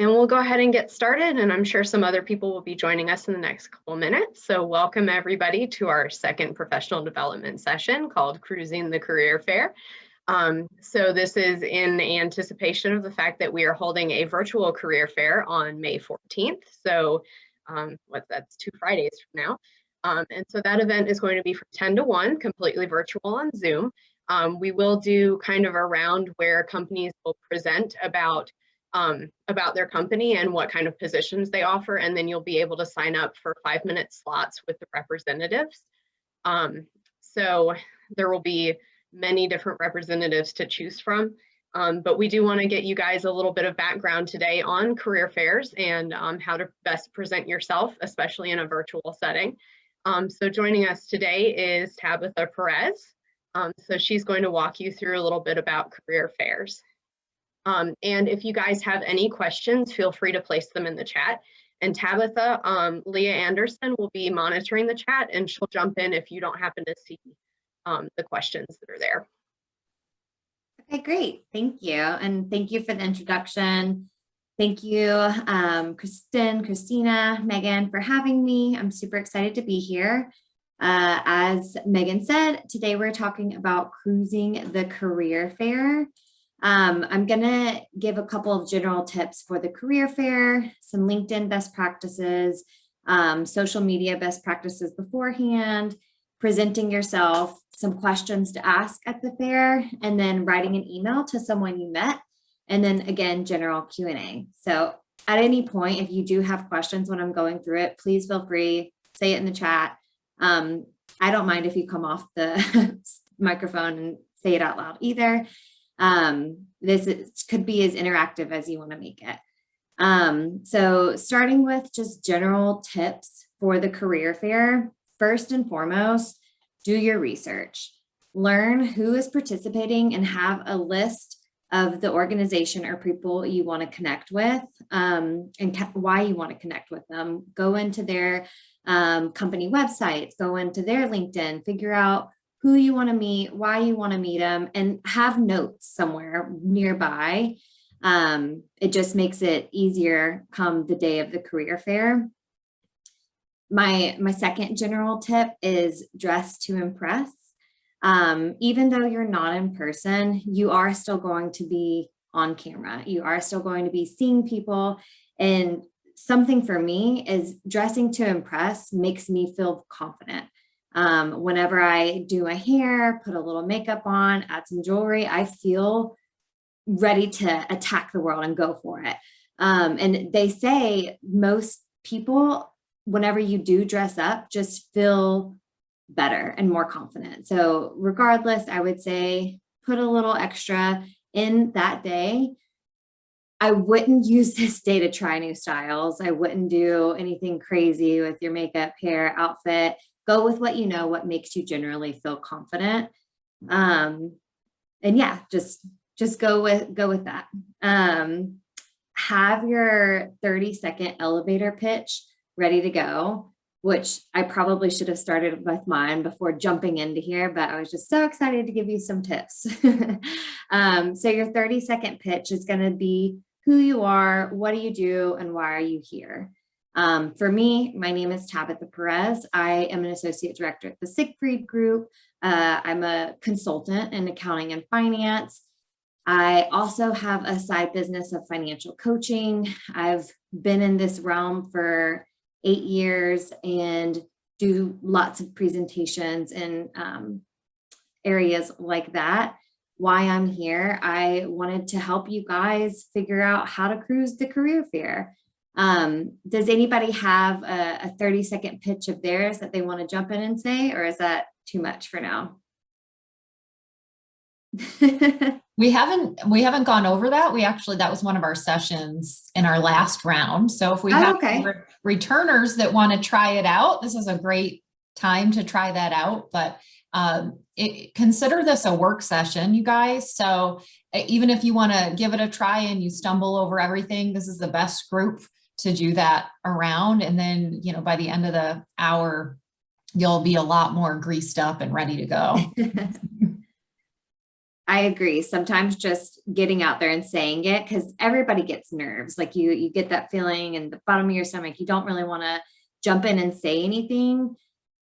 And we'll go ahead and get started, and I'm sure some other people will be joining us in the next couple minutes. So welcome everybody to our second professional development session called Cruising the Career Fair. So this is in anticipation of the fact that we are holding a virtual career fair on May 14th. So that's 2 Fridays from now. And so that event is going to be from 10 to 1, completely virtual on Zoom. We will do kind of a round where companies will present about their company and what kind of positions they offer, and then you'll be able to sign up for 5-minute slots with the representatives. So there will be many different representatives to choose from, but we do want to get you guys a little bit of background today on career fairs and how to best present yourself, especially in a virtual setting. So joining us today is Tabitha Perez. So she's going to walk you through a little bit about career fairs. And if you guys have any questions, feel free to place them in the chat. And Tabitha, Leah Anderson will be monitoring the chat, and she'll jump in if you don't happen to see the questions that are there. Okay, great. Thank you. And thank you for the introduction. Thank you, Kristen, Christina, Megan, for having me. I'm super excited to be here. As Megan said, today we're talking about cruising the career fair. I'm going to give a couple of general tips for the career fair, some LinkedIn best practices, social media best practices beforehand, presenting yourself, some questions to ask at the fair, and then writing an email to someone you met, and then again, general Q&A. So at any point, if you do have questions when I'm going through it, please feel free, say it in the chat. I don't mind if you come off the microphone and say it out loud either. Could be as interactive as you want to make it. So starting with just general tips for the career fair, first and foremost, do your research. Learn who is participating and have a list of the organization or people you want to connect with, and why you want to connect with them. Go into their company websites, go into their LinkedIn, figure out who you want to meet, why you want to meet them, and have notes somewhere nearby. It just makes it easier come the day of the career fair. My second general tip is dress to impress. Even though you're not in person, you are still going to be on camera. You are still going to be seeing people. And something for me is dressing to impress makes me feel confident. Whenever I do my hair, put a little makeup on, add some jewelry, I feel ready to attack the world and go for it. And they say most people, whenever you do dress up, just feel better and more confident. So regardless, I would say put a little extra in that day. I wouldn't use this day to try new styles. I wouldn't do anything crazy with your makeup, hair, outfit. Go with what you know, what makes you generally feel confident. And yeah, just go with that. Have your 30-second elevator pitch ready to go, which I probably should have started with mine before jumping into here, but I was just so excited to give you some tips. So your 30-second pitch is going to be who you are, what do you do, and why are you here? For me, my name is Tabitha Perez. I am an associate director at the Siegfried Group. I'm a consultant in accounting and finance. I also have a side business of financial coaching. I've been in this realm for 8 years and do lots of presentations in areas like that. Why I'm here, I wanted to help you guys figure out how to cruise the career fair. Does anybody have a 30-second pitch of theirs that they want to jump in and say, or is that too much for now? We haven't gone over that. That was one of our sessions in our last round. So if we have returners that want to try it out, this is a great time to try that out. But consider this a work session, you guys. So even if you want to give it a try and you stumble over everything, this is the best group to do that around. And then, by the end of the hour, you'll be a lot more greased up and ready to go. I agree. Sometimes just getting out there and saying it, because everybody gets nerves. Like you get that feeling in the bottom of your stomach. You don't really want to jump in and say anything,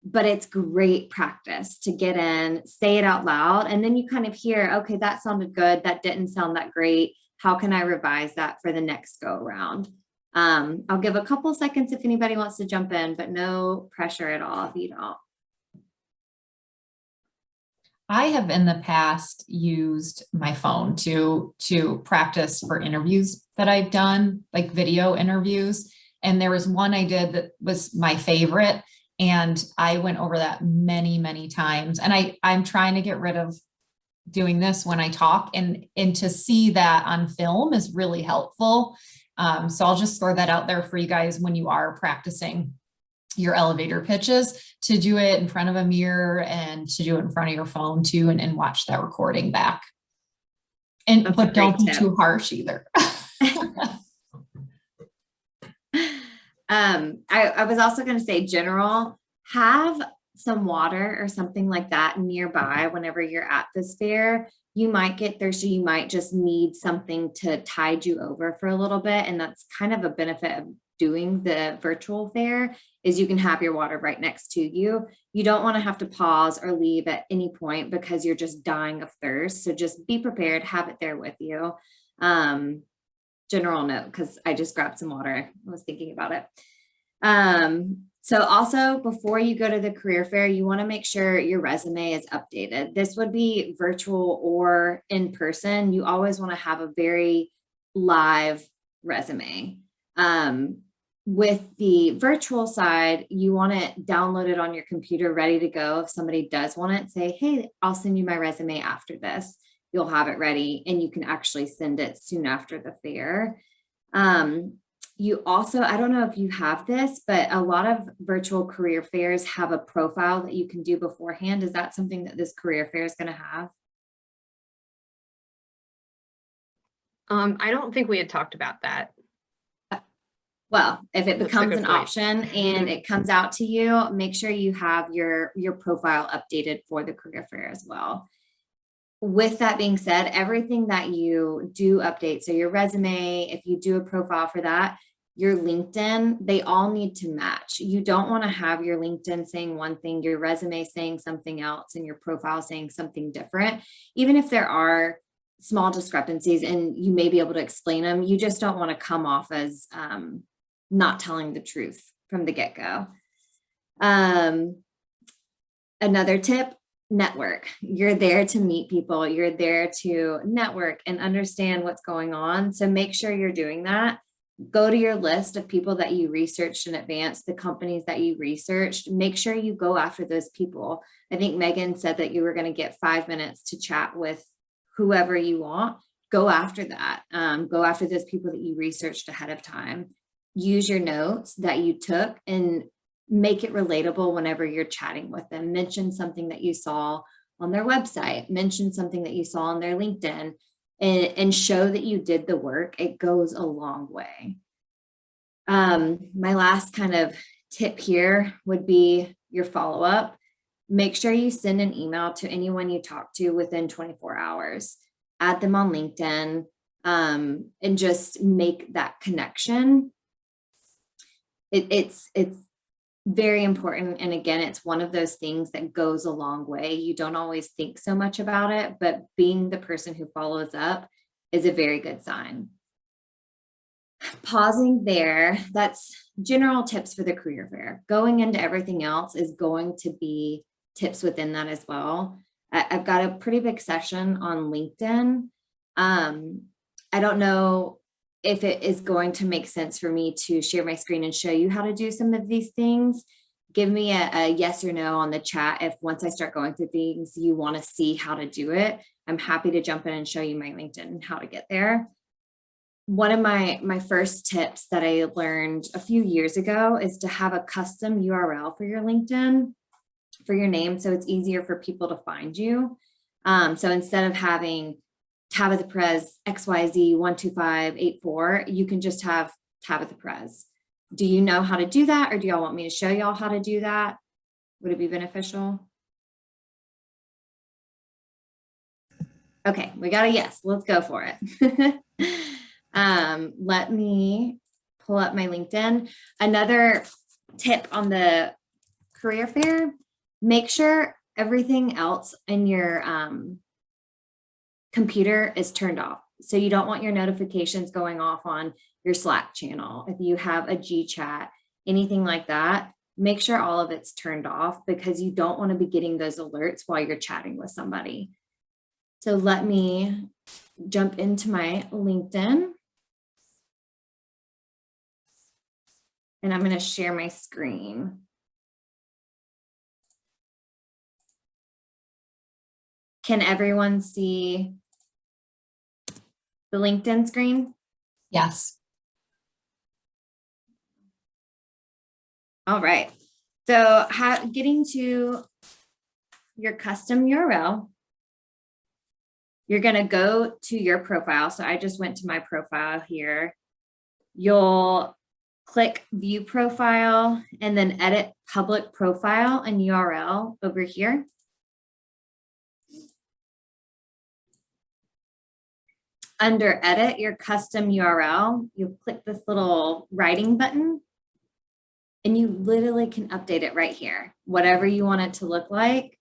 but it's great practice to get in, say it out loud, and then you kind of hear, okay, that sounded good. That didn't sound that great. How can I revise that for the next go around? I'll give a couple seconds if anybody wants to jump in, but no pressure at all if you don't. I have in the past used my phone to practice for interviews that I've done, like video interviews. And there was one I did that was my favorite. And I went over that many, many times. And I'm trying to get rid of doing this when I talk, and to see that on film is really helpful. So I'll just throw that out there for you guys when you are practicing your elevator pitches, to do it in front of a mirror and to do it in front of your phone too, and watch that recording back. And but don't be too harsh either. I was also going to say, general, have some water or something like that nearby whenever you're at this fair. You might get thirsty. You might just need something to tide you over for a little bit. And that's kind of a benefit of doing the virtual fair, is you can have your water right next to you. You don't want to have to pause or leave at any point because you're just dying of thirst. So just be prepared, have it there with you. General note, because I just grabbed some water. I was thinking about it. So also, before you go to the career fair, you want to make sure your resume is updated. This would be virtual or in person. You always want to have a very live resume. With the virtual side, you want to download it on your computer, ready to go. If somebody does want it, say, hey, I'll send you my resume after this. You'll have it ready and you can actually send it soon after the fair. You also, I don't know if you have this, but a lot of virtual career fairs have a profile that you can do beforehand. Is that something that this career fair is going to have? I don't think we had talked about that. Well, if it becomes an option and it comes out to you, make sure you have your profile updated for the career fair as well. With that being said, everything that you do update, so your resume, if you do a profile for that, your LinkedIn, they all need to match. You don't want to have your LinkedIn saying one thing, your resume saying something else, and your profile saying something different. Even if there are small discrepancies and you may be able to explain them, you just don't want to come off as not telling the truth from the get-go. Another tip, network. You're there to meet people. You're there to network and understand what's going on. So make sure you're doing that. Go to your list of people that you researched in advance, the companies that you researched. Make sure you go after those people. I think Megan said that you were going to get 5 minutes to chat with whoever you want. Go after that. Go after those people that you researched ahead of time. Use your notes that you took and make it relatable whenever you're chatting with them. Mention something that you saw on their website, mention something that you saw on their LinkedIn, and show that you did the work. It goes a long way. My last kind of tip here would be your follow-up. Make sure you send an email to anyone you talk to within 24 hours. Add them on LinkedIn, and just make that connection. It's very important. And again, it's one of those things that goes a long way. You don't always think so much about it, but being the person who follows up is a very good sign. Pausing there, that's general tips for the career fair. Going into everything else is going to be tips within that as well. I've got a pretty big session on LinkedIn. I don't know if it is going to make sense for me to share my screen and show you how to do some of these things. Give me a yes or no on the chat if once I start going through things, you want to see how to do it. I'm happy to jump in and show you my LinkedIn and how to get there. One of my first tips that I learned a few years ago is to have a custom URL for your LinkedIn, for your name, so it's easier for people to find you. So instead of having Tabitha Perez XYZ 12584, you can just have Tabitha Perez. Do you know how to do that, or do y'all want me to show y'all how to do that? Would it be beneficial? Okay, we got a yes. Let's go for it. Let me pull up my LinkedIn. Another tip on the career fair, make sure everything else in your computer is turned off. So you don't want your notifications going off on your Slack channel. If you have a G chat, anything like that, make sure all of it's turned off because you don't want to be getting those alerts while you're chatting with somebody. So let me jump into my LinkedIn. And I'm going to share my screen. Can everyone see the LinkedIn screen? Yes. All right. So getting to your custom URL, you're going to go to your profile. So I just went to my profile here. You'll click view profile and then edit public profile and URL over here. Under edit your custom URL, you'll click this little writing button and you literally can update it right here. Whatever you want it to look like,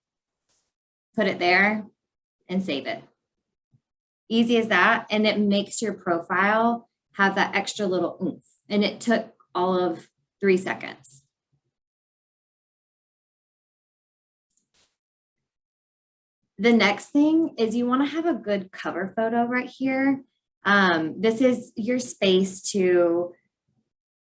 put it there and save it. Easy as that. And it makes your profile have that extra little oomph. And it took all of 3 seconds. The next thing is you want to have a good cover photo right here. This is your space to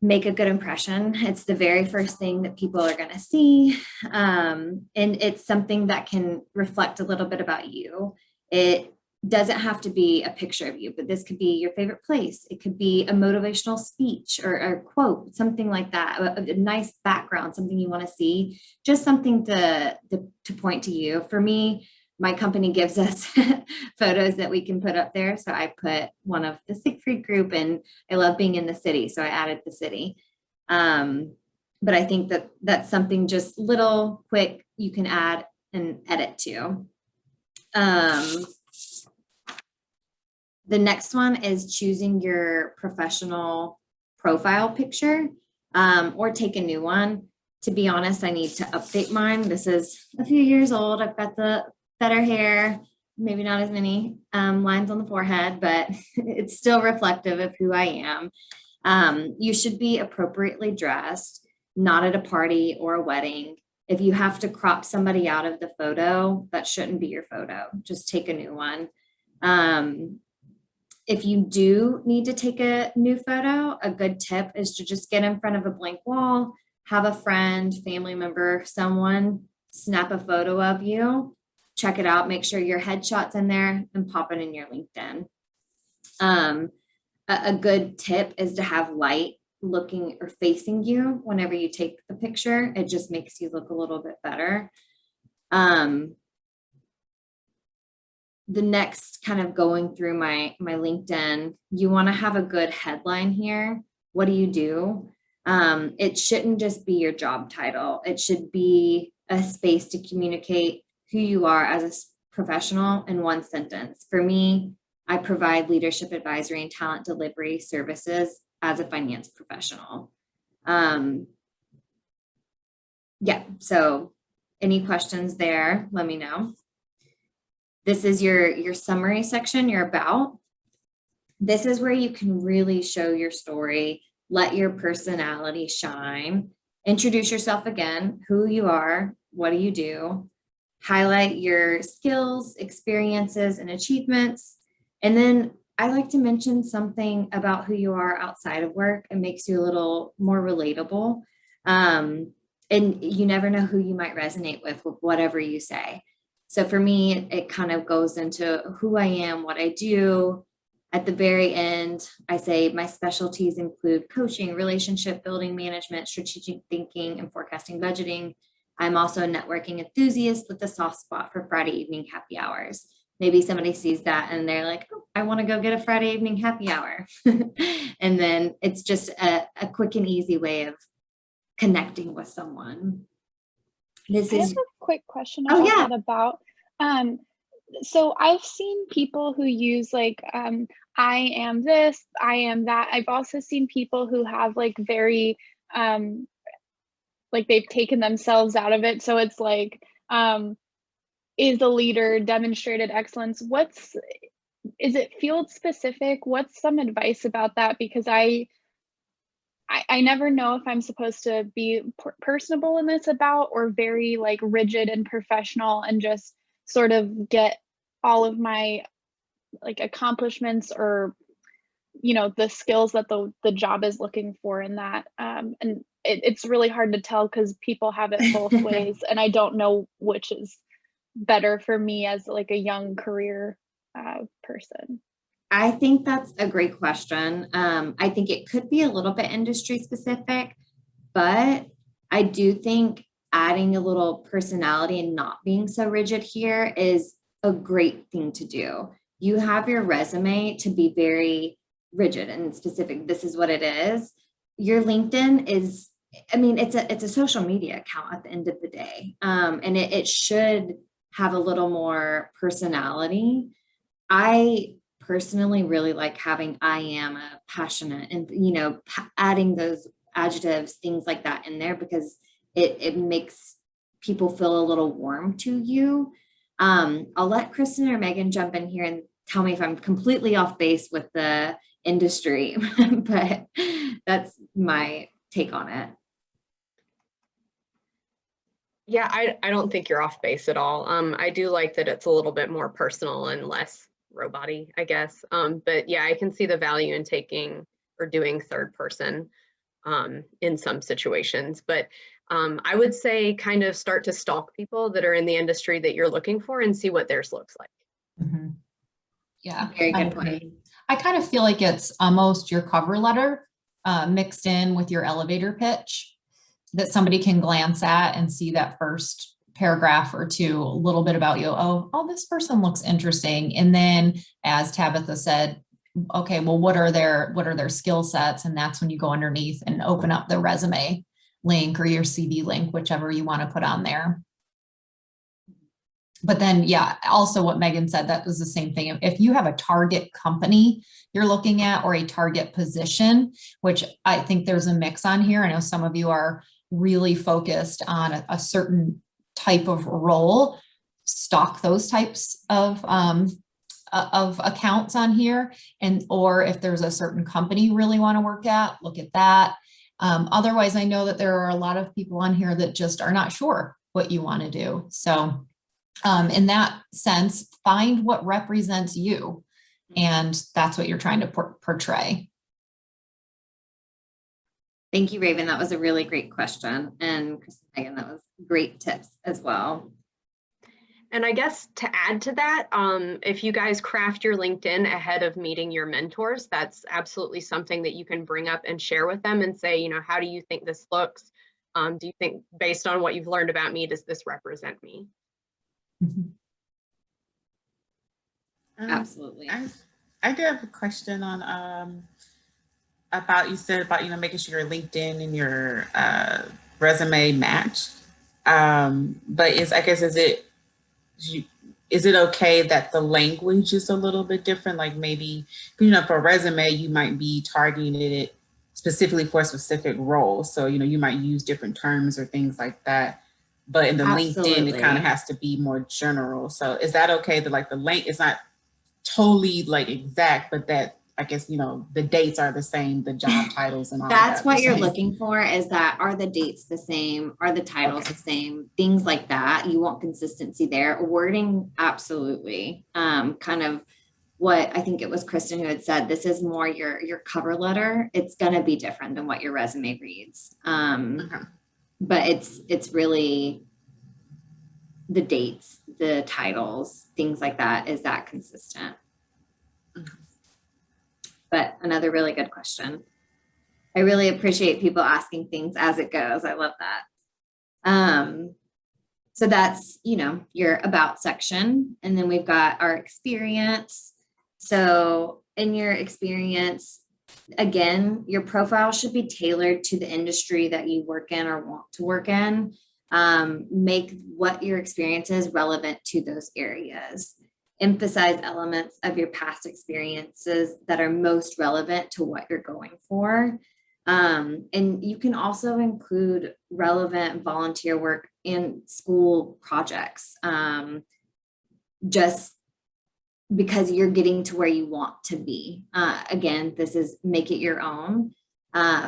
make a good impression. It's the very first thing that people are going to see. And it's something that can reflect a little bit about you. It doesn't have to be a picture of you, but this could be your favorite place. It could be a motivational speech or a quote, something like that, a nice background, something you want to see, just something to point to you. For me, my company gives us photos that we can put up there. So I put one of the Siegfried group, and I love being in the city. So I added the city. But I think that that's something just little quick you can add and edit to. The next one is choosing your professional profile picture or take a new one. To be honest, I need to update mine. This is a few years old. I've got the better hair, maybe not as many lines on the forehead, but it's still reflective of who I am. You should be appropriately dressed, not at a party or a wedding. If you have to crop somebody out of the photo, that shouldn't be your photo. Just take a new one. If you do need to take a new photo, a good tip is to just get in front of a blank wall, have a friend, family member, someone snap a photo of you, check it out, make sure your headshot's in there and pop it in your LinkedIn. A good tip is to have light looking or facing you whenever you take the picture. It just makes you look a little bit better. The next kind of going through my LinkedIn, you want to have a good headline here. What do? It shouldn't just be your job title. It should be a space to communicate who you are as a professional in one sentence. For me, I provide leadership advisory and talent delivery services as a finance professional. Yeah, so any questions there, let me know. This is your summary section, your about. This is where you can really show your story, let your personality shine, introduce yourself again, who you are, what do you do, highlight your skills, experiences, and achievements. And then I like to mention something about who you are outside of work. It makes you a little more relatable. And you never know who you might resonate with whatever you say. So for me, it kind of goes into who I am, what I do. At the very end, I say my specialties include coaching, relationship building, management, strategic thinking, and forecasting budgeting. I'm also a networking enthusiast with a soft spot for Friday evening happy hours. Maybe somebody sees that and they're like, oh, I want to go get a Friday evening happy hour. And then it's just a quick and easy way of connecting with someone. I have a quick question about that. So I've seen people who use like, I am this, I am that. I've also seen people who have like very, like they've taken themselves out of it. So it's like, is a leader, demonstrated excellence. Is it field specific? What's some advice about that? Because I never know if I'm supposed to be personable in this about, or very like rigid and professional and just sort of get all of my like accomplishments or the skills that the job is looking for in that. And it's really hard to tell because people have it both ways, and I don't know which is better for me as like a young career person. I think that's a great question. I think it could be a little bit industry specific, but I do think adding a little personality and not being so rigid here is a great thing to do. You have your resume to be very rigid and specific. This is what it is. Your LinkedIn is, I mean, it's a social media account at the end of the day. And it should have a little more personality. I personally really like having I am a passionate and, adding those adjectives, things like that in there, because it makes people feel a little warm to you. I'll let Kristen or Megan jump in here and tell me if I'm completely off base with the industry, but that's my take on it. Yeah, I don't think you're off base at all. I do like that it's a little bit more personal and less robot-y, I guess. But yeah, I can see the value in taking or doing third person in some situations. But I would say kind of start to stalk people that are in the industry that you're looking for and see what theirs looks like. Mm-hmm. Yeah. Very good point. I kind of feel like it's almost your cover letter mixed in with your elevator pitch that somebody can glance at and see that first paragraph or two, a little bit about you. Oh, this person looks interesting. And then, as Tabitha said, okay, well, what are their skill sets? And that's when you go underneath and open up the resume link or your CV link, whichever you want to put on there. But then, yeah, also what Megan said, that was the same thing. If you have a target company you're looking at or a target position, which I think there's a mix on here. I know some of you are really focused on a certain type of role, stock those types of accounts on here. Or if there's a certain company you really want to work at, look at that. Otherwise, I know that there are a lot of people on here that just are not sure what you want to do. So in that sense, find what represents you. And that's what you're trying to portray. Thank you, Raven. That was a really great question. And Kristen, Megan, that was great tips as well. And I guess to add to that, if you guys craft your LinkedIn ahead of meeting your mentors, that's absolutely something that you can bring up and share with them and say, how do you think this looks? Do you think, based on what you've learned about me, does this represent me? Absolutely. I do have a question on about, you said about making sure your LinkedIn and your resume match. But is it okay that the language is a little bit different? Like maybe, for a resume, you might be targeting it specifically for a specific role. So, you might use different terms or things like that. But in the LinkedIn, it kind of has to be more general. So is that okay that like the length is not totally like exact, but that I guess, the dates are the same, the job titles and all that. That's what you're looking for, is that are the dates the same? Are the titles the same? Things like that. You want consistency there. Wording, absolutely. Kind of what I think it was Kristen who had said, this is more your cover letter. It's going to be different than what your resume reads. But it's really the dates, the titles, things like that. Is that consistent? But another really good question. I really appreciate people asking things as it goes. I love that. So that's, your about section. And then we've got our experience. So in your experience, again, your profile should be tailored to the industry that you work in or want to work in. Make what your experience is relevant to those areas. Emphasize elements of your past experiences that are most relevant to what you're going for. And you can also include relevant volunteer work in school projects, just because you're getting to where you want to be. Again, this is make it your own.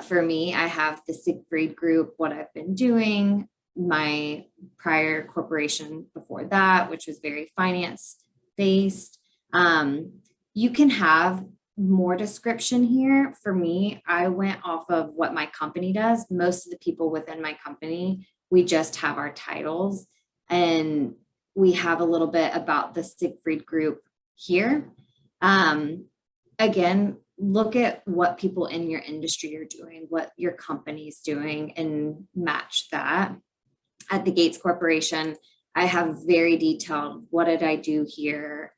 For me, I have the Siegfried group, what I've been doing, my prior corporation before that, which was very finance based. You can have more description here. For me, I went off of what my company does. Most of the people within my company, we just have our titles, and we have a little bit about the Siegfried group here. Again, look at what people in your industry are doing, what your company's doing, and match that. At the Gates Corporation, I have very detailed, what did I do here?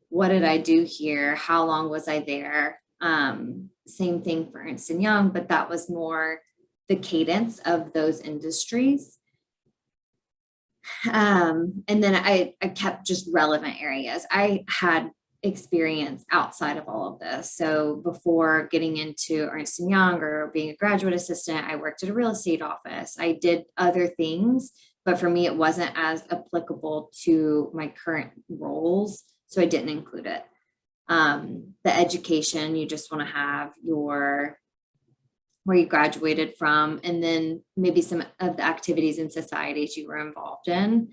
What did I do here? How long was I there? Same thing for Ernst & Young, but that was more the cadence of those industries. And then I kept just relevant areas. I had experience outside of all of this. So before getting into Ernst & Young or being a graduate assistant, I worked at a real estate office. I did other things, but for me, it wasn't as applicable to my current roles. So I didn't include it. The education, you just want to have your, where you graduated from, and then maybe some of the activities and societies you were involved in.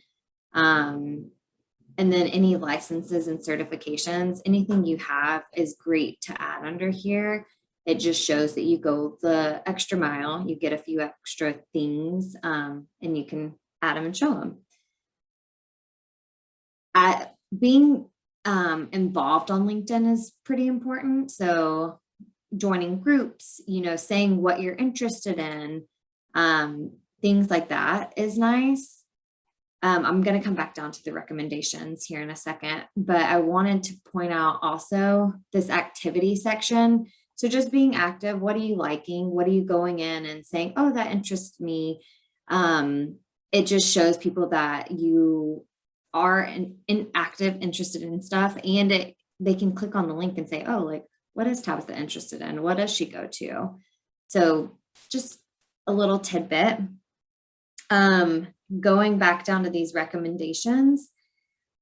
And then any licenses and certifications, anything you have is great to add under here. It just shows that you go the extra mile, you get a few extra things, and you can add them and show them. Being involved on LinkedIn is pretty important. So joining groups, saying what you're interested in, things like that is nice. I'm going to come back down to the recommendations here in a second, but I wanted to point out also this activity section. So just being active, what are you liking? What are you going in and saying, oh, that interests me? It just shows people that you are active, interested in stuff, and they can click on the link and say, oh, like, what is Tabitha interested in? What does she go to? So just a little tidbit. Going back down to these recommendations,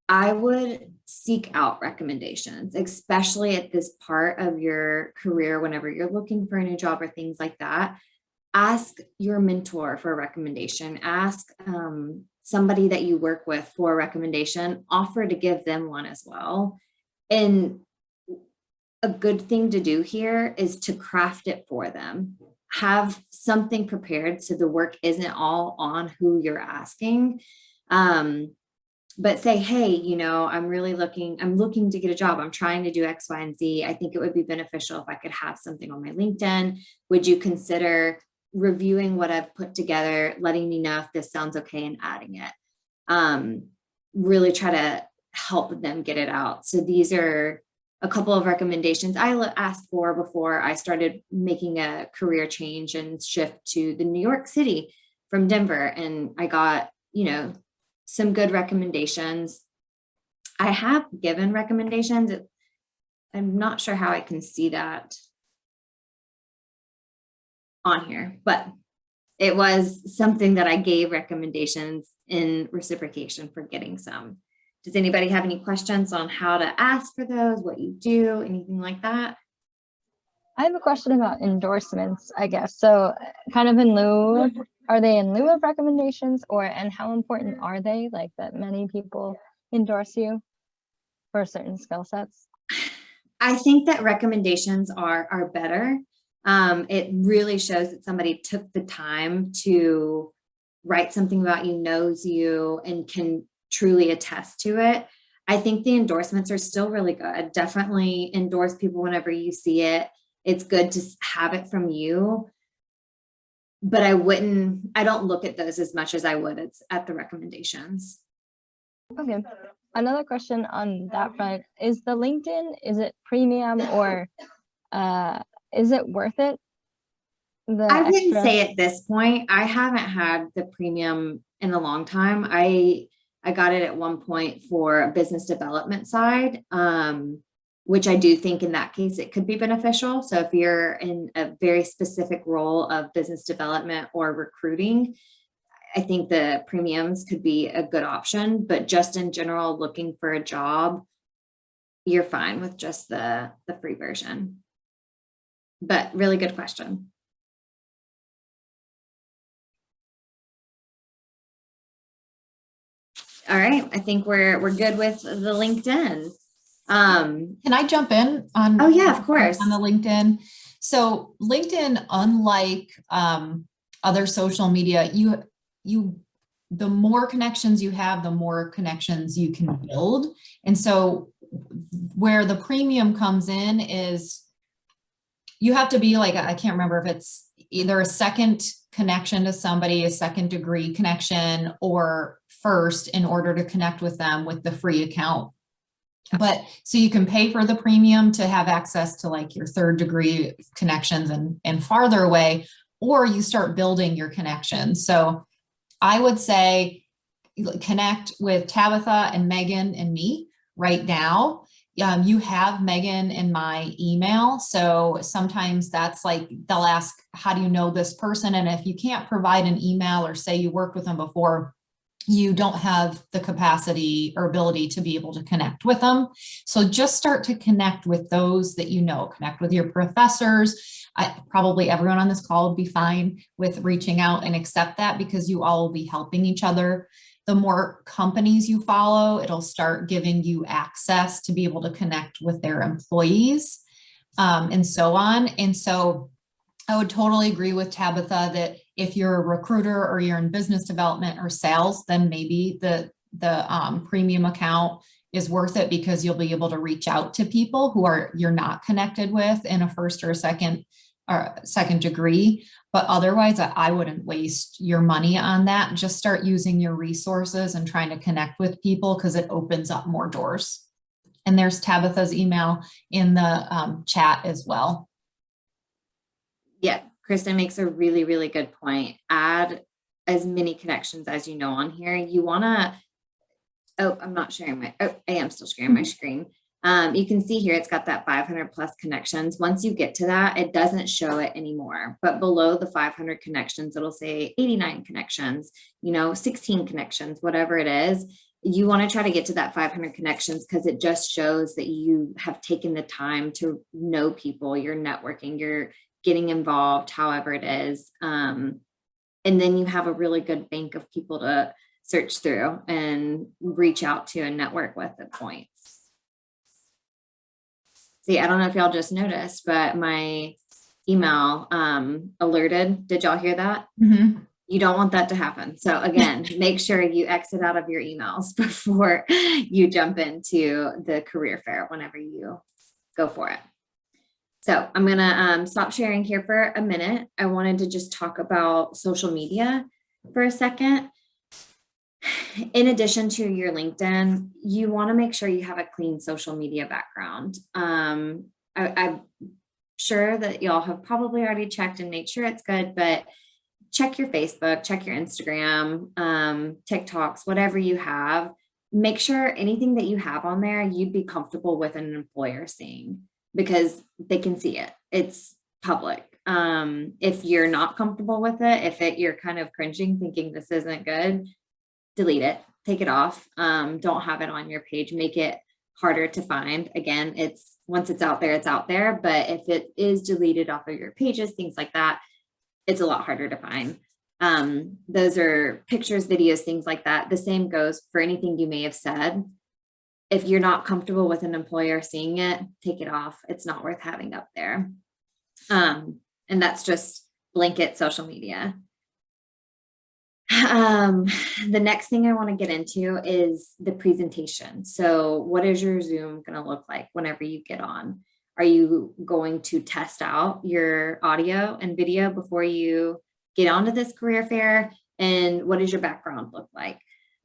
I would seek out recommendations, especially at this part of your career, whenever you're looking for a new job or things like that. Ask your mentor for a recommendation. Ask somebody that you work with for a recommendation. Offer to give them one as well. And a good thing to do here is to craft it for them. Have something prepared so the work isn't all on who you're asking. But say, hey, I'm looking to get a job. I'm trying to do X, Y, and Z. I think it would be beneficial if I could have something on my LinkedIn. Would you consider reviewing what I've put together, letting me know if this sounds okay, and adding it? Really try to help them get it out. So these are a couple of recommendations I asked for before I started making a career change and shift to the New York City from Denver. And I got, some good recommendations. I have given recommendations. I'm not sure how I can see that on here, but it was something that I gave recommendations in reciprocation for getting some. Does anybody have any questions on how to ask for those, what you do, anything like that? I have a question about endorsements, I guess. So kind of are they in lieu of recommendations, and how important are they, like that many people endorse you for certain skill sets? I think that recommendations are better. It really shows that somebody took the time to write something about you, knows you, and can truly attest to it. I think the endorsements are still really good. Definitely endorse people whenever you see it. It's good to have it from you, but I don't look at those as much as I would at the recommendations. Okay. Another question on that front, is the LinkedIn, is it premium or is it worth it? I wouldn't say at this point. I haven't had the premium in a long time. I I got it at one point for a business development side, which I do think in that case, it could be beneficial. So if you're in a very specific role of business development or recruiting, I think the premiums could be a good option, but just in general, looking for a job, you're fine with just the free version. But really good question. All right, I think we're good with the LinkedIn. Can I jump in on? Oh yeah, of course. On the LinkedIn. So LinkedIn, unlike other social media, the more connections you have, the more connections you can build. And so where the premium comes in is you have to be like, I can't remember if it's either a second connection to somebody, a second degree connection, or first in order to connect with them with the free account. But so you can pay for the premium to have access to like your third degree connections and farther away, or you start building your connections. So I would say connect with Tabitha and Megan and me right now. You have Megan in my email. So sometimes that's like, they'll ask, how do you know this person? And if you can't provide an email or say you worked with them before, you don't have the capacity or ability to be able to connect with them. So just start to connect with those that you know, connect with your professors. Probably everyone on this call would be fine with reaching out and accept that because you all will be helping each other. The more companies you follow, it'll start giving you access to be able to connect with their employees and so on. And so I would totally agree with Tabitha that if you're a recruiter or you're in business development or sales, then maybe the premium account is worth it because you'll be able to reach out to people who you're not connected with in a first or a second degree. But otherwise, I wouldn't waste your money on that. Just start using your resources and trying to connect with people because it opens up more doors. And there's Tabitha's email in the chat as well. Yeah, Kristen makes a really, really good point. Add as many connections as you know on here. You want to, I'm not sharing I am still sharing my screen. You can see here, it's got that 500 plus connections. Once you get to that, it doesn't show it anymore, but below the 500 connections, it'll say 89 connections, 16 connections, whatever it is. You want to try to get to that 500 connections because it just shows that you have taken the time to know people, you're networking, you're getting involved, however it is. And then you have a really good bank of people to search through and reach out to and network with at points. See, I don't know if y'all just noticed, but my email alerted. Did y'all hear that? Mm-hmm. You don't want that to happen. So again, make sure you exit out of your emails before you jump into the career fair whenever you go for it. So I'm going to stop sharing here for a minute. I wanted to just talk about social media for a second. In addition to your LinkedIn, you want to make sure you have a clean social media background. I'm sure that y'all have probably already checked and made sure it's good, but check your Facebook, check your Instagram, TikToks, whatever you have. Make sure anything that you have on there, you'd be comfortable with an employer seeing because they can see it. It's public. If you're not comfortable with it, you're kind of cringing, thinking this isn't good, delete it, take it off. Don't have it on your page, make it harder to find. Again, once it's out there, it's out there. But if it is deleted off of your pages, things like that, it's a lot harder to find. Those are pictures, videos, things like that. The same goes for anything you may have said. If you're not comfortable with an employer seeing it, take it off. It's not worth having up there. And that's just blanket social media. The next thing I want to get into is the presentation. So what is your Zoom going to look like whenever you get on? Are you going to test out your audio and video before you get onto this career fair? And what does your background look like?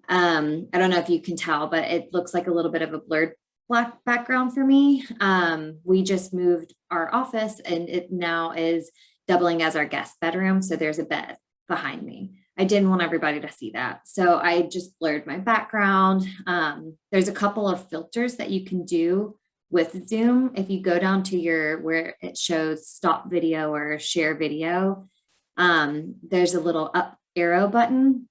I don't know if you can tell, but it looks like a little bit of a blurred black background for me. We just moved our office and it now is doubling as our guest bedroom. So there's a bed behind me. I didn't want everybody to see that. So I just blurred my background. There's a couple of filters that you can do with Zoom. If you go down to where it shows stop video or share video, there's a little up arrow button.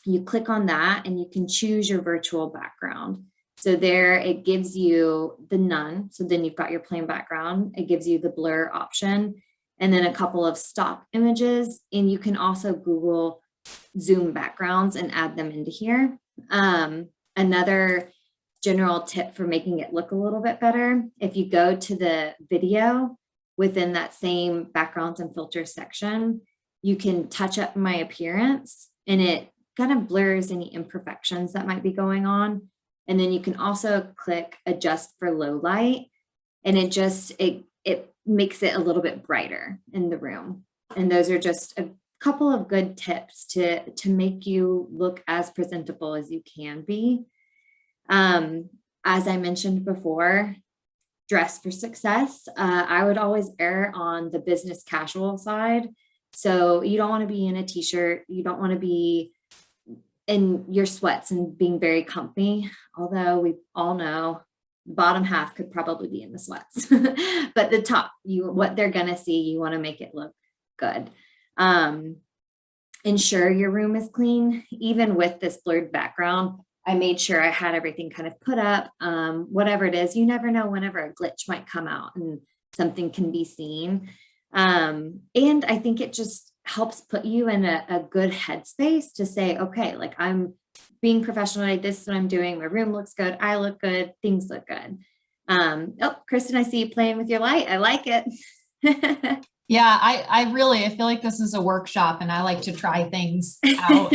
You click on that and you can choose your virtual background. So there it gives you the none. So then you've got your plain background. It gives you the blur option and then a couple of stock images. And you can also Google Zoom backgrounds and add them into here. Another general tip for making it look a little bit better, if you go to the video within that same backgrounds and filters section, you can touch up my appearance and it kind of blurs any imperfections that might be going on. And then you can also click adjust for low light and it makes it a little bit brighter in the room. And those are just a couple of good tips to make you look as presentable as you can be. As I mentioned before, dress for success. I would always err on the business casual side. So you don't want to be in a t-shirt. You don't want to be in your sweats and being very comfy. Although we all know the bottom half could probably be in the sweats, but the top, what they're going to see, you want to make it look good. Ensure your room is clean. Even with this blurred background, I made sure I had everything kind of put up, whatever it is. You never know whenever a glitch might come out and something can be seen. And I think it just helps put you in a good headspace to say, okay, like I'm being professional today. This is what I'm doing. My room looks good. I look good. Things look good. Oh, Kristen, I see you playing with your light. I like it. Yeah, I feel like this is a workshop and I like to try things out.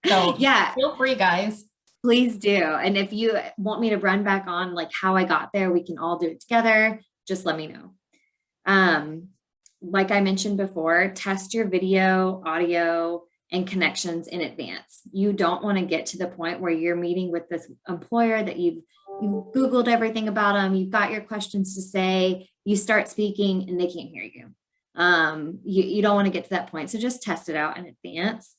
So yeah, feel free, guys. Please do. And if you want me to run back on like how I got there, we can all do it together. Just let me know. Like I mentioned before, test your video, audio, and connections in advance. You don't want to get to the point where you're meeting with this employer that you've Googled everything about them. You've got your questions to say, you start speaking and they can't hear you. You don't want to get to that point. So just test it out in advance.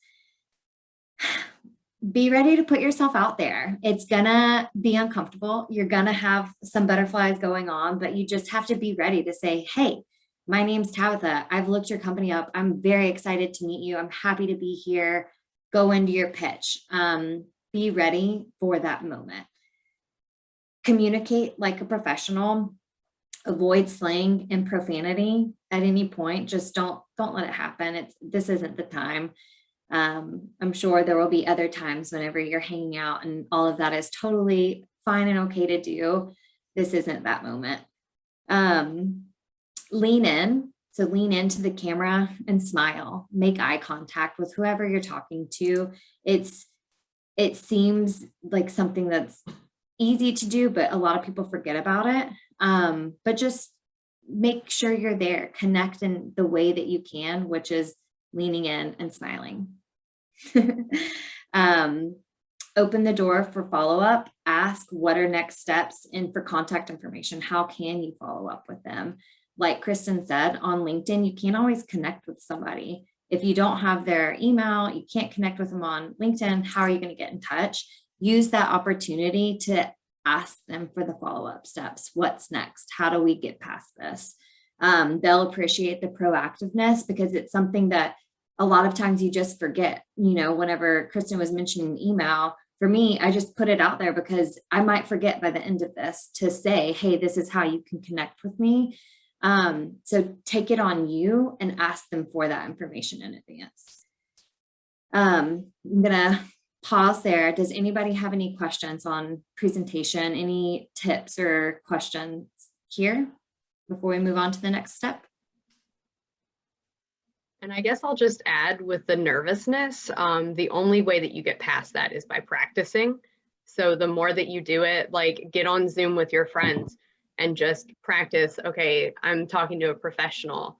Be ready to put yourself out there. It's gonna be uncomfortable. You're gonna have some butterflies going on, but you just have to be ready to say, hey, my name's Tabitha. I've looked your company up. I'm very excited to meet you. I'm happy to be here. Go into your pitch. Be ready for that moment. Communicate like a professional. Avoid slang and profanity at any point. Just don't let it happen. This isn't the time. I'm sure there will be other times whenever you're hanging out and all of that is totally fine and okay to do. This isn't that moment. Lean in. So lean into the camera and smile. Make eye contact with whoever you're talking to. It seems like something that's easy to do, but a lot of people forget about it. But just make sure you're there. Connect in the way that you can, which is leaning in and smiling. Open the door for follow-up. Ask what are next steps and for contact information. How can you follow up with them? Like Kristen said, on LinkedIn, you can't always connect with somebody. If you don't have their email, you can't connect with them on LinkedIn. How are you going to get in touch? Use that opportunity to ask them for the follow-up steps. What's next? How do we get past this? They'll appreciate the proactiveness because it's something that a lot of times you just forget. You know, whenever Kristen was mentioning email, for me, I just put it out there because I might forget by the end of this to say, hey, this is how you can connect with me. So take it on you and ask them for that information in advance. I'm gonna pause there. Does anybody have any questions on presentation? Any tips or questions here before we move on to the next step? And I guess I'll just add with the nervousness, the only way that you get past that is by practicing. So the more that you do it, like get on Zoom with your friends and just practice, okay, I'm talking to a professional.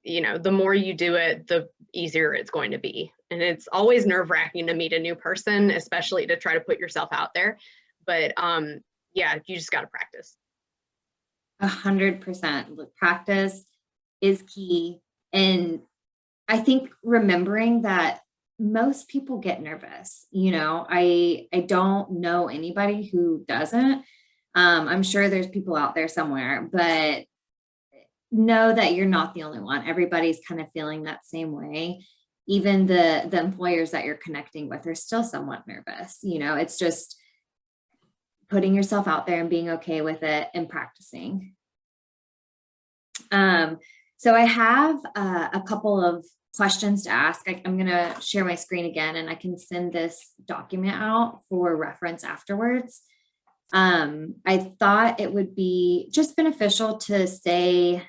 You know, the more you do it, the easier it's going to be. And it's always nerve-wracking to meet a new person, especially to try to put yourself out there. But yeah, you just got to practice. 100%. Practice is key. And I think remembering that most people get nervous. You know, I don't know anybody who doesn't. I'm sure there's people out there somewhere, but know that you're not the only one. Everybody's kind of feeling that same way. Even the employers that you're connecting with are still somewhat nervous. You know, it's just putting yourself out there and being okay with it and practicing. So I have a couple of questions to ask. I'm going to share my screen again, and I can send this document out for reference afterwards. I thought it would be just beneficial to say,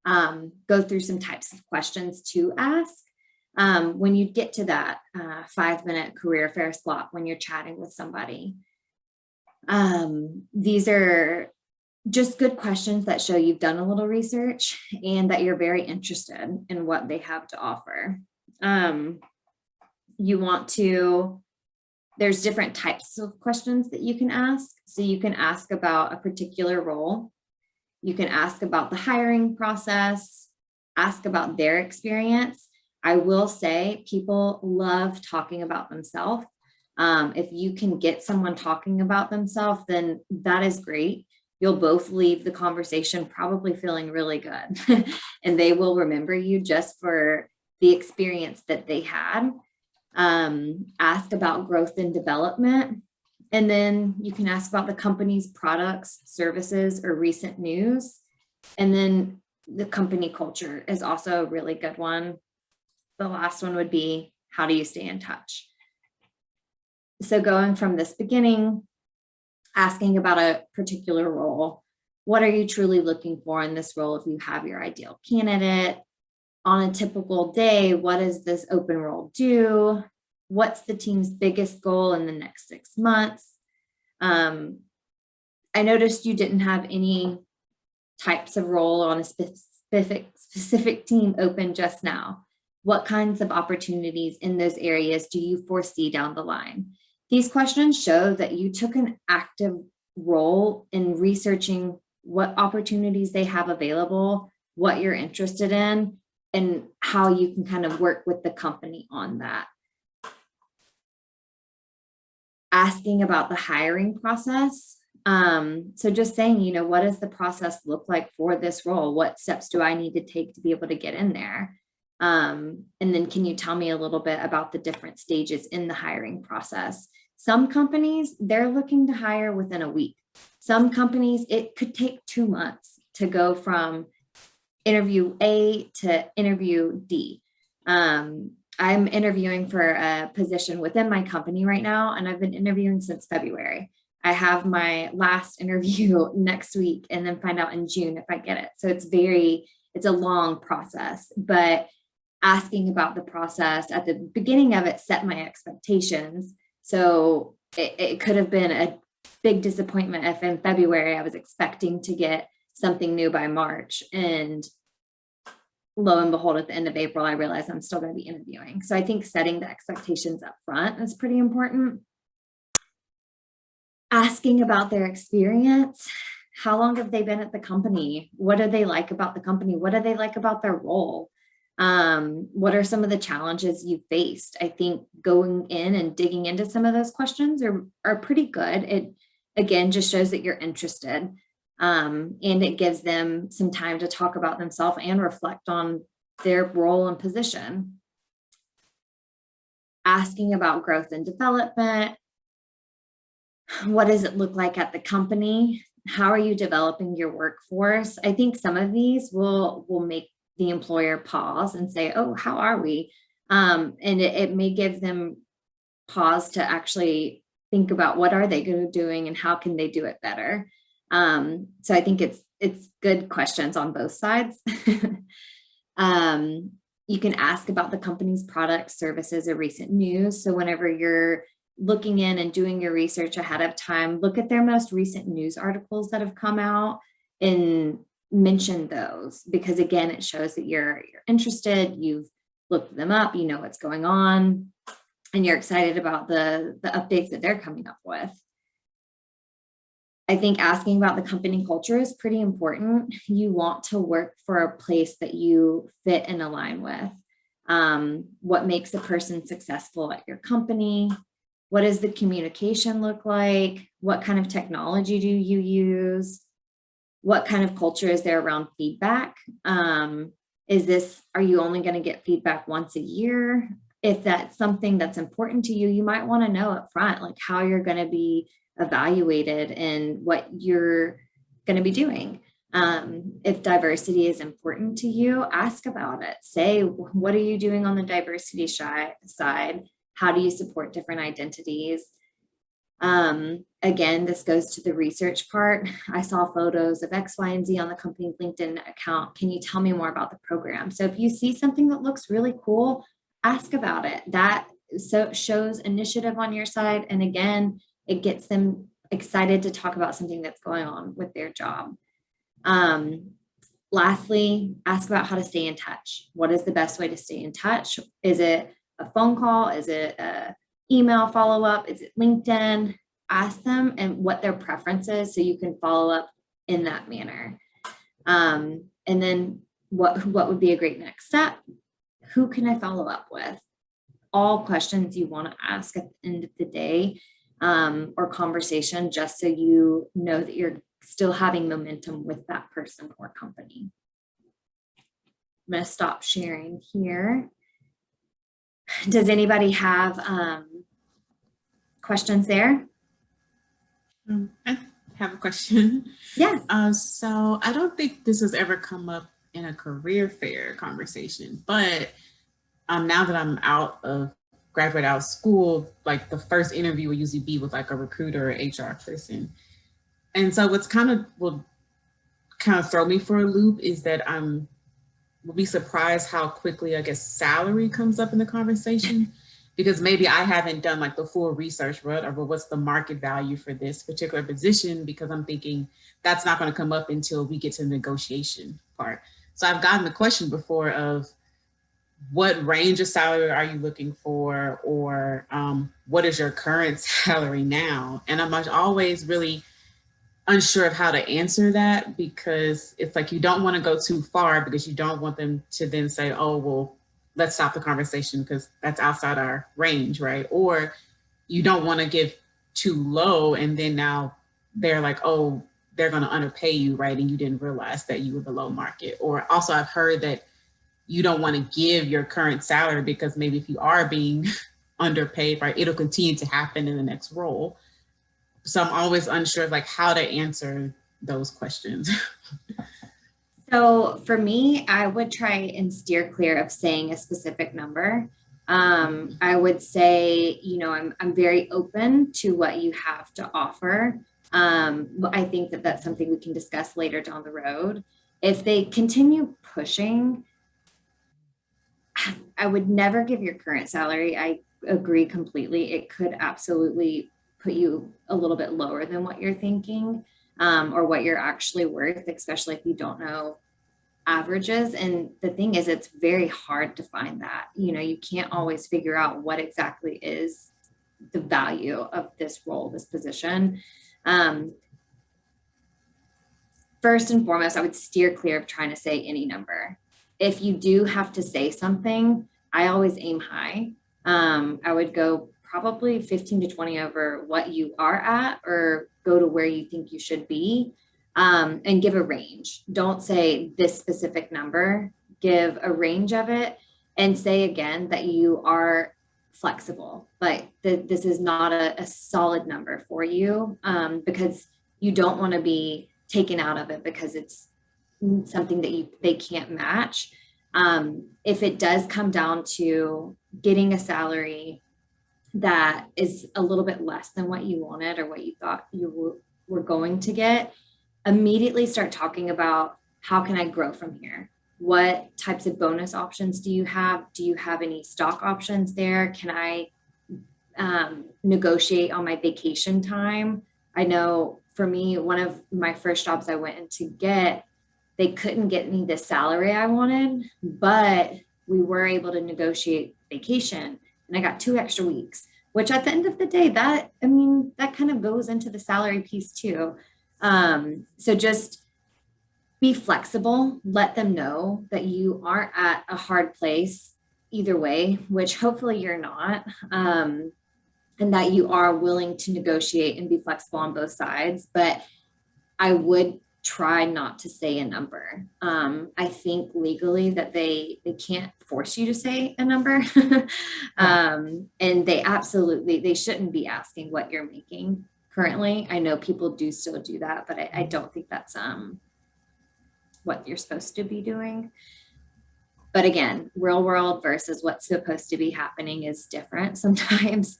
go through some types of questions to ask when you get to that 5-minute career fair slot when you're chatting with somebody. These are just good questions that show you've done a little research and that you're very interested in what they have to offer. You want to, there's different types of questions that you can ask. So you can ask about a particular role. You can ask about the hiring process, ask about their experience. I will say people love talking about themselves. If you can get someone talking about themselves, then that is great. You'll both leave the conversation probably feeling really good and they will remember you just for the experience that they had. Ask about growth and development. And then you can ask about the company's products, services, or recent news. And then the company culture is also a really good one. The last one would be, how do you stay in touch? So going from this beginning, asking about a particular role, what are you truly looking for in this role if you have your ideal candidate? On a typical day, what does this open role do? What's the team's biggest goal in the next 6 months? I noticed you didn't have any types of role on a specific team open just now. What kinds of opportunities in those areas do you foresee down the line? These questions show that you took an active role in researching what opportunities they have available, what you're interested in, and how you can kind of work with the company on that. Asking about the hiring process. So just saying, you know, what does the process look like for this role? What steps do I need to take to be able to get in there? And then can you tell me a little bit about the different stages in the hiring process? Some companies, they're looking to hire within a week. Some companies, it could take 2 months to go from interview A to interview D. I'm interviewing for a position within my company right now, and I've been interviewing since February. I have my last interview next week and then find out in June if I get it. So it's a long process, but asking about the process at the beginning of it set my expectations. So it could have been a big disappointment if in February I was expecting to get something new by March, and lo and behold, at the end of April, I realized I'm still going to be interviewing. So I think setting the expectations up front is pretty important. Asking about their experience. How long have they been at the company? What do they like about the company? What do they like about their role? What are some of the challenges you faced? I think going in and digging into some of those questions are pretty good. It, again, just shows that you're interested. And it gives them some time to talk about themselves and reflect on their role and position. Asking about growth and development. What does it look like at the company? How are you developing your workforce? I think some of these will make the employer pause and say, oh, how are we? And it may give them pause to actually think about what are they doing and how can they do it better? So I think it's good questions on both sides. You can ask about the company's products, services, or recent news. So whenever you're looking in and doing your research ahead of time, look at their most recent news articles that have come out and mention those, because again, it shows that you're interested, you've looked them up, you know what's going on, and you're excited about the updates that they're coming up with. I think asking about the company culture is pretty important. You want to work for a place that you fit and align with. What makes a person successful at your company? What does the communication look like? What kind of technology do you use? What kind of culture is there around feedback? Are you only going to get feedback once a year? If that's something that's important to you, you might want to know up front, like how you're going to be evaluated and what you're going to be doing. If diversity is important to you, ask about it. Say, what are you doing on the diversity side? How do you support different identities? Again, this goes to the research part. I saw photos of X, Y, and Z on the company's LinkedIn account. Can you tell me more about the program? So if you see something that looks really cool, ask about it. That shows initiative on your side. And again, it gets them excited to talk about something that's going on with their job. Lastly, ask about how to stay in touch. What is the best way to stay in touch? Is it a phone call? Is it a email follow-up? Is it LinkedIn? Ask them and what their preference is so you can follow up in that manner. And then what would be a great next step? Who can I follow up with? All questions you want to ask at the end of the day, or conversation, just so you know that you're still having momentum with that person or company. I'm going to stop sharing here. Does anybody have questions there? I have a question. Yeah. So I don't think this has ever come up in a career fair conversation, but now that I'm graduate out of school, like the first interview will usually be with like a recruiter or HR person. And so what's will kind of throw me for a loop is that will be surprised how quickly, I guess, salary comes up in the conversation, because maybe I haven't done like the full research, right? Or what's the market value for this particular position? Because I'm thinking that's not going to come up until we get to the negotiation part. So I've gotten the question before of what range of salary are you looking for? Or what is your current salary now? And I'm always really unsure of how to answer that, because it's like you don't want to go too far because you don't want them to then say, oh, well, let's stop the conversation because that's outside our range, right? Or you don't want to give too low and then now they're like, oh, they're going to underpay you, right? And you didn't realize that you were below market. Or also I've heard that you don't want to give your current salary because maybe if you are being underpaid, right, it'll continue to happen in the next role. So I'm always unsure of like how to answer those questions. So for me, I would try and steer clear of saying a specific number. I would say, I'm very open to what you have to offer. I think that that's something we can discuss later down the road. If they continue pushing, I would never give your current salary. I agree completely. It could absolutely put you a little bit lower than what you're thinking, or what you're actually worth, especially if you don't know averages. And the thing is, it's very hard to find that. You can't always figure out what exactly is the value of this role, this position. First and foremost, I would steer clear of trying to say any number. If you do have to say something, I always aim high. I would go probably 15 to 20 over what you are at, or go to where you think you should be, and give a range. Don't say this specific number, give a range of it, and say again that you are flexible, but this is not a solid number for you, because you don't want to be taken out of it because it's something that they can't match. If it does come down to getting a salary that is a little bit less than what you wanted or what you thought you were going to get, immediately start talking about how can I grow from here? What types of bonus options do you have? Do you have any stock options there? Can I negotiate on my vacation time? I know for me, one of my first jobs I went in to get, they couldn't get me the salary I wanted, but we were able to negotiate vacation, and I got 2 extra weeks, which at the end of the day, that kind of goes into the salary piece too. So just be flexible, let them know that you aren't at a hard place either way, which hopefully you're not, and that you are willing to negotiate and be flexible on both sides. But I would try not to say a number. I think legally that they can't force you to say a number. And they shouldn't be asking what you're making currently. I know people do still do that, but I don't think that's what you're supposed to be doing. But again, real world versus what's supposed to be happening is different sometimes.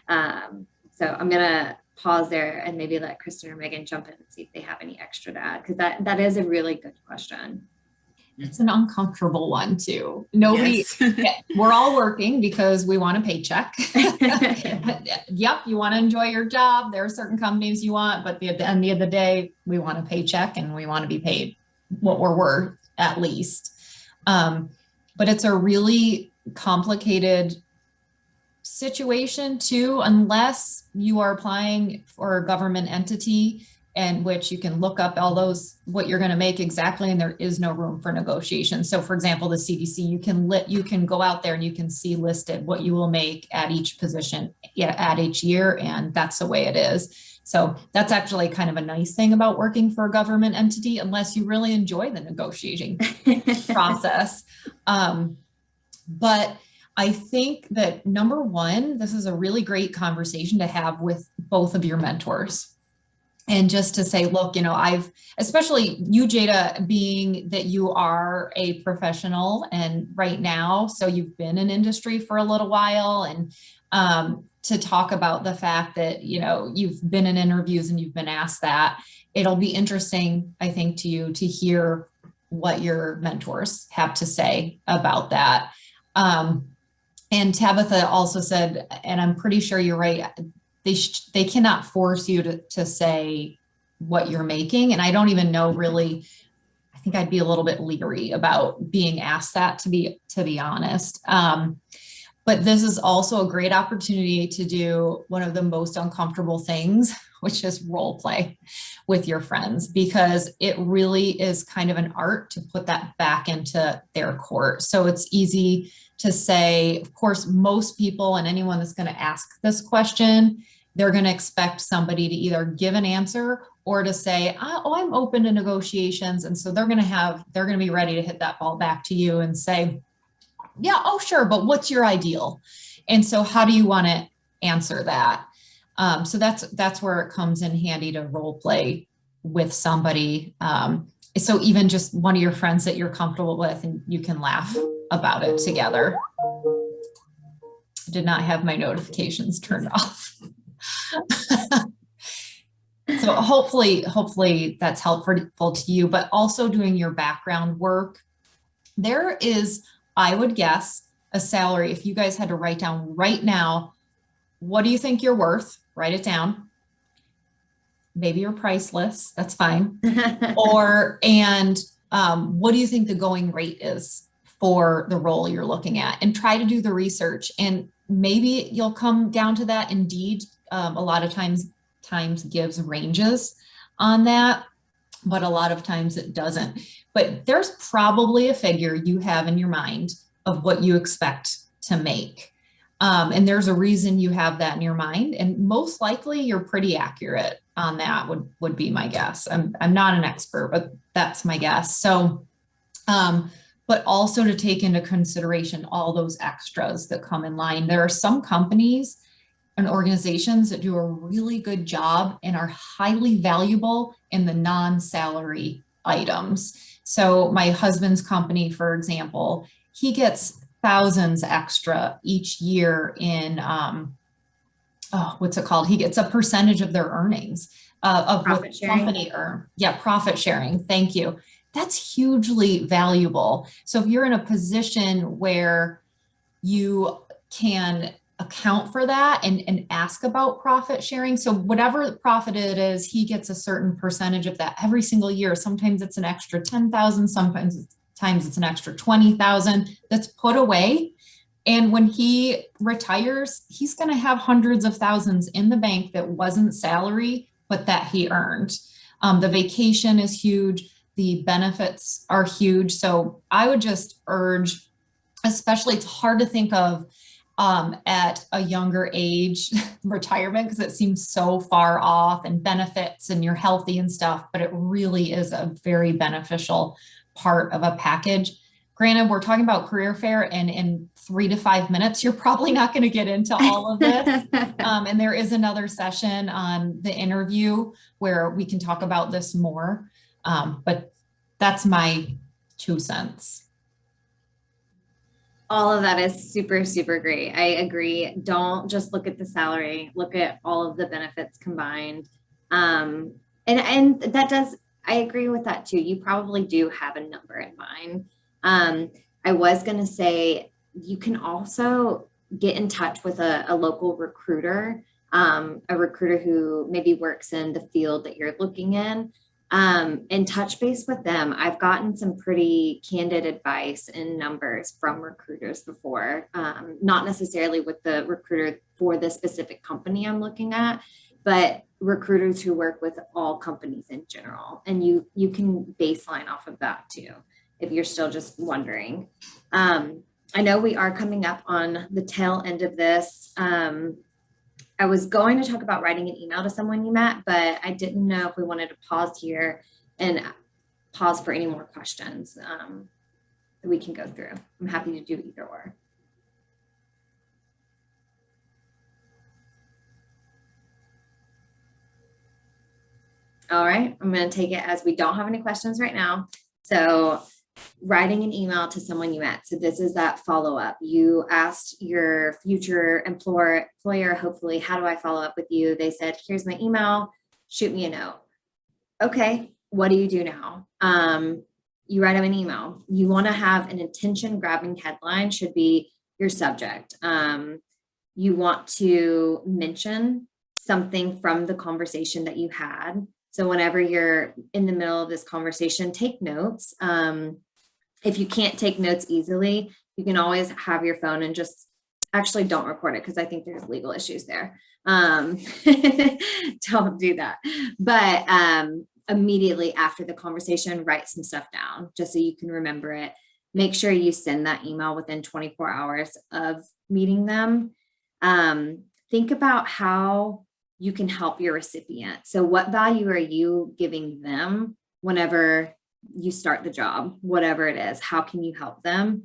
So I'm gonna pause there and maybe let Kristen or Megan jump in and see if they have any extra to add, because that is a really good question. It's an uncomfortable one too. Nobody, we're all working because we want a paycheck. Yep, you want to enjoy your job. There are certain companies you want, but at the end of the day, we want a paycheck and we want to be paid what we're worth at least. But it's a really complicated situation too, unless you are applying for a government entity in which you can look up all those, what you're going to make exactly, and there is no room for negotiation. So for example, the CDC, you can go out there and you can see listed what you will make at each position at each year, and that's the way it is. So that's actually kind of a nice thing about working for a government entity, unless you really enjoy the negotiating process. But I think that number one, this is a really great conversation to have with both of your mentors. And just to say, look, especially you, Jada, being that you are a professional and right now, so you've been in industry for a little while, and to talk about the fact that, you've been in interviews and you've been asked that, it'll be interesting, I think, to you to hear what your mentors have to say about that. And Tabitha also said, and I'm pretty sure you're right, they cannot force you to say what you're making. And I don't even know really, I think I'd be a little bit leery about being asked that, to be honest. But this is also a great opportunity to do one of the most uncomfortable things, which is role play with your friends, because it really is kind of an art to put that back into their court. So it's easy to say, of course, most people and anyone that's going to ask this question, they're going to expect somebody to either give an answer or to say, oh, I'm open to negotiations. And so they're going to be ready to hit that ball back to you and say, yeah, oh, sure. But what's your ideal? And so how do you want to answer that? So that's where it comes in handy to role play with somebody. So even just one of your friends that you're comfortable with, and you can laugh about it together. I did not have my notifications turned off. So hopefully that's helpful to you, but also doing your background work. There is, I would guess, a salary. If you guys had to write down right now, what do you think you're worth? Write it down. Maybe you're priceless. That's fine. What do you think the going rate is for the role you're looking at? And try to do the research. And maybe you'll come down to that. Indeed, a lot of times gives ranges on that, but a lot of times it doesn't. But there's probably a figure you have in your mind of what you expect to make. And there's a reason you have that in your mind. And most likely you're pretty accurate on that would be my guess. I'm not an expert, but that's my guess. So, but also to take into consideration all those extras that come in line. There are some companies and organizations that do a really good job and are highly valuable in the non-salary items. So my husband's company, for example, he gets thousands extra each year in, what's it called? He gets a percentage of their earnings of what the company earn. Yeah, profit sharing. Thank you. That's hugely valuable. So if you're in a position where you can account for that and ask about profit sharing. So whatever profit it is, he gets a certain percentage of that every single year. Sometimes it's an extra 10,000, sometimes it's an extra 20,000 that's put away. And when he retires, he's going to have hundreds of thousands in the bank that wasn't salary, but that he earned. The vacation is huge. The benefits are huge. So I would just urge, especially it's hard to think of at a younger age retirement because it seems so far off, and benefits and you're healthy and stuff, but it really is a very beneficial part of a package. Granted, we're talking about career fair, and in 3 to 5 minutes, you're probably not going to get into all of this. And there is another session on the interview where we can talk about this more. But that's my 2 cents. All of that is super, super great. I agree. Don't just look at the salary, look at all of the benefits combined. And that does, I agree with that too. You probably do have a number in mind. I was going to say, you can also get in touch with a local recruiter, a recruiter who maybe works in the field that you're looking in. And touch base with them. I've gotten some pretty candid advice and numbers from recruiters before, not necessarily with the recruiter for the specific company I'm looking at, but recruiters who work with all companies in general. And you can baseline off of that too, if you're still just wondering. I know we are coming up on the tail end of this. I was going to talk about writing an email to someone you met, but I didn't know if we wanted to pause here and pause for any more questions that we can go through. I'm happy to do either or. All right, I'm going to take it as we don't have any questions right now. So writing an email to someone you met. So this is that follow-up. You asked your future employer, hopefully, how do I follow up with you? They said, here's my email, shoot me a note. Okay, what do you do now? You write them an email. You want to have an attention-grabbing headline, should be your subject. You want to mention something from the conversation that you had. So whenever you're in the middle of this conversation, take notes. If you can't take notes easily, you can always have your phone and just actually don't record it, because I think there's legal issues there. Don't do that. But immediately after the conversation, write some stuff down just so you can remember it. Make sure you send that email within 24 hours of meeting them. Think about how you can help your recipient. So what value are you giving them whenever you start the job, whatever it is? How can you help them?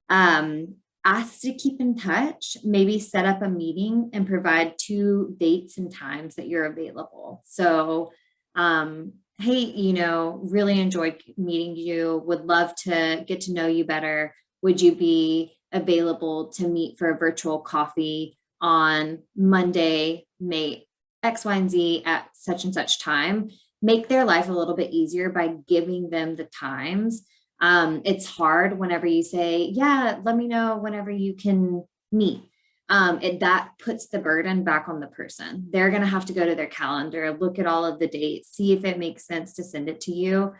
Ask to keep in touch, maybe set up a meeting and provide 2 dates and times that you're available. So, hey, really enjoyed meeting you, would love to get to know you better. Would you be available to meet for a virtual coffee on Monday, May X, Y, and Z at such and such time? Make their life a little bit easier by giving them the times. It's hard whenever you say, yeah, let me know whenever you can meet. That puts the burden back on the person. They're going to have to go to their calendar, look at all of the dates, see if it makes sense to send it to you.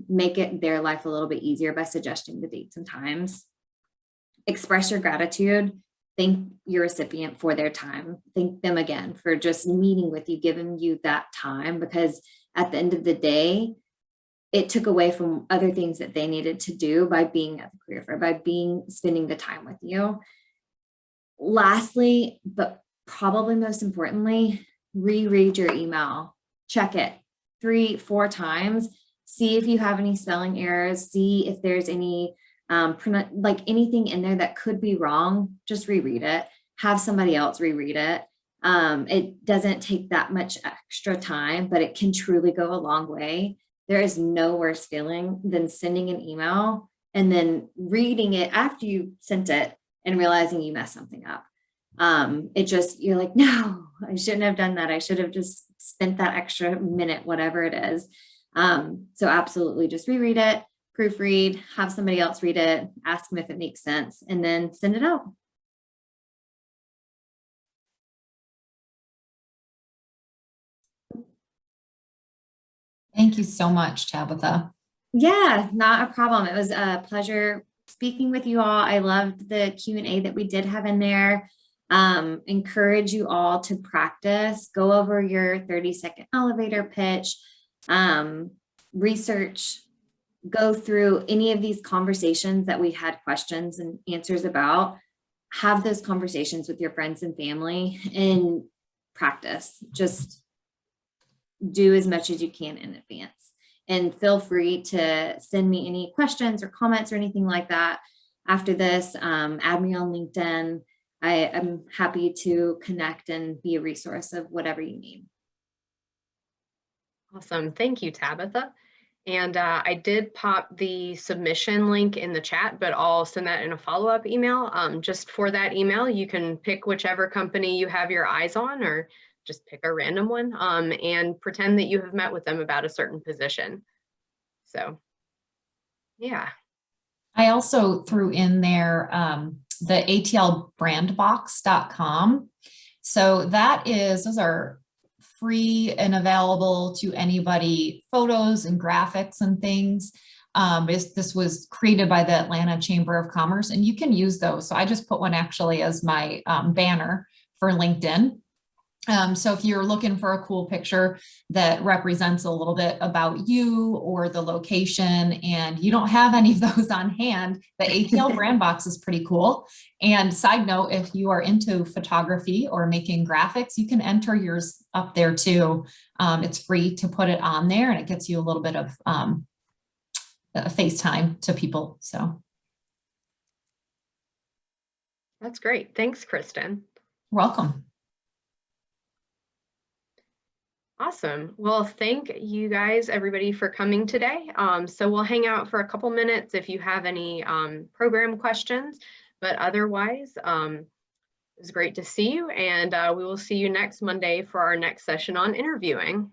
Make it their life a little bit easier by suggesting the dates and times. Express your gratitude. Thank your recipient for their time. Thank them again for just meeting with you, giving you that time, because at the end of the day, it took away from other things that they needed to do by being at the career fair, by spending the time with you. Lastly, but probably most importantly, reread your email. Check it 3-4 times. See if you have any spelling errors. See if there's any like anything in there that could be wrong. Just reread it. Have somebody else reread it. It doesn't take that much extra time, but it can truly go a long way. There is no worse feeling than sending an email and then reading it after you sent it and realizing you messed something up. You're like, no, I shouldn't have done that. I should have just spent that extra minute, whatever it is. So absolutely just reread it, proofread, have somebody else read it, ask them if it makes sense, and then send it out. Thank you so much, Tabitha. Yeah, not a problem. It was a pleasure speaking with you all. I loved the Q&A that we did have in there. Encourage you all to practice, go over your 30-second elevator pitch, research, go through any of these conversations that we had questions and answers about, have those conversations with your friends and family and practice. Just do as much as you can in advance. And feel free to send me any questions or comments or anything like that after this. Add me on LinkedIn. I'm happy to connect and be a resource of whatever you need. Awesome. Thank you, Tabitha. And I did pop the submission link in the chat, but I'll send that in a follow-up email. Just for that email, you can pick whichever company you have your eyes on, or just pick a random one, and pretend that you have met with them about a certain position. So, yeah. I also threw in there the atlbrandbox.com. So those are free and available to anybody, photos and graphics and things. This was created by the Atlanta Chamber of Commerce, and you can use those. So I just put one actually as my banner for LinkedIn. So if you're looking for a cool picture that represents a little bit about you or the location and you don't have any of those on hand, the ATL brand box is pretty cool. And side note, if you are into photography or making graphics, you can enter yours up there too. It's free to put it on there, and it gets you a little bit of FaceTime to people. So That's great. Thanks, Kristen. Welcome. Awesome. Well, thank you guys, everybody, for coming today. So we'll hang out for a couple minutes if you have any program questions, but otherwise, it was great to see you, and we will see you next Monday for our next session on interviewing.